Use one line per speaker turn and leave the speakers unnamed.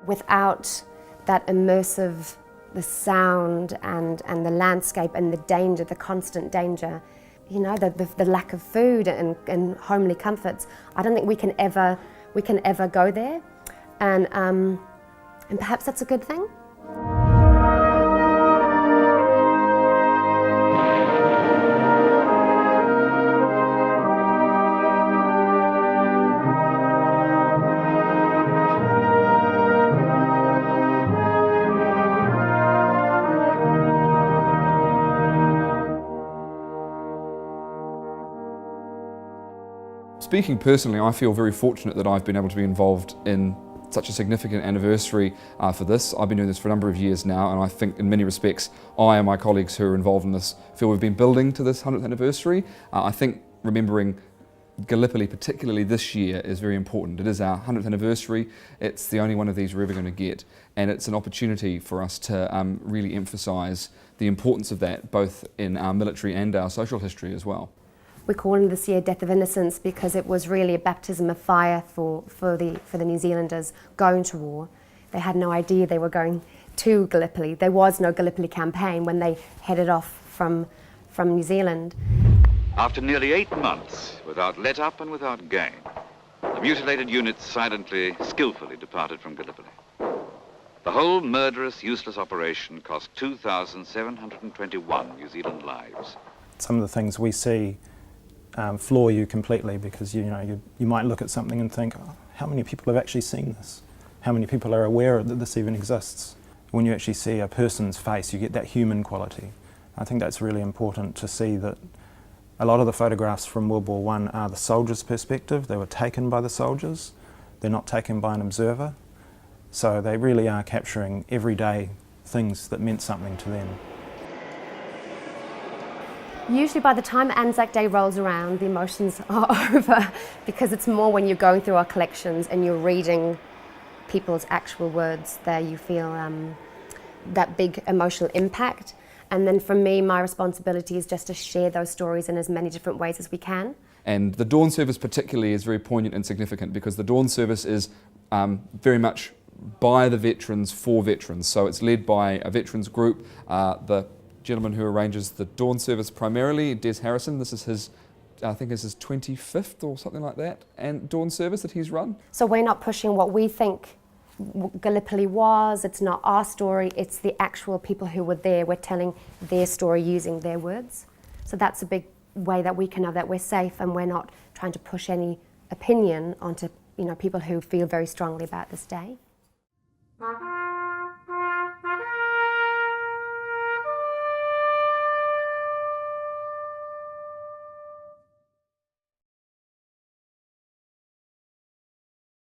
Without that immersive, the sound and the landscape and the danger, the constant danger, you know, the lack of food and homely comforts, I don't think we can ever go there, and perhaps that's a good thing.
Speaking personally, I feel very fortunate that I've been able to be involved in such a significant anniversary for this. I've been doing this for a number of years now, and I think in many respects I and my colleagues who are involved in this feel we've been building to this 100th anniversary. I think remembering Gallipoli, particularly this year, is very important. It is our 100th anniversary. It's the only one of these we're ever going to get, and it's an opportunity for us to really emphasise the importance of that, both in our military and our social history as well.
We're calling this year Death of Innocence because it was really a baptism of fire for the New Zealanders going to war. They had no idea they were going to Gallipoli. There was no Gallipoli campaign when they headed off from New Zealand.
After nearly 8 months, without let-up and without gain, the mutilated units silently, skillfully departed from Gallipoli. The whole murderous, useless operation cost 2,721 New Zealand lives.
Some of the things we see floor you completely, because you might look at something and think, oh, how many people have actually seen this? How many people are aware that this even exists? When you actually see a person's face, you get that human quality. I think that's really important to see, that a lot of the photographs from World War I are the soldier's perspective. They were taken by the soldiers. They're not taken by an observer. So they really are capturing everyday things that meant something to them.
Usually by the time Anzac Day rolls around, the emotions are over, because it's more when you're going through our collections and you're reading people's actual words there you feel that big emotional impact. And then for me, my responsibility is just to share those stories in as many different ways as we can.
And the dawn service particularly is very poignant and significant, because the dawn service is very much by the veterans for veterans. So it's led by a veterans group. The gentleman who arranges the dawn service primarily, Des Harrison, this is his, I think it's his 25th or something like that, and dawn service that he's run.
So we're not pushing what we think Gallipoli was. It's not our story, it's the actual people who were there. We're telling their story using their words. So that's a big way that we can know that we're safe, and we're not trying to push any opinion onto people who feel very strongly about this day.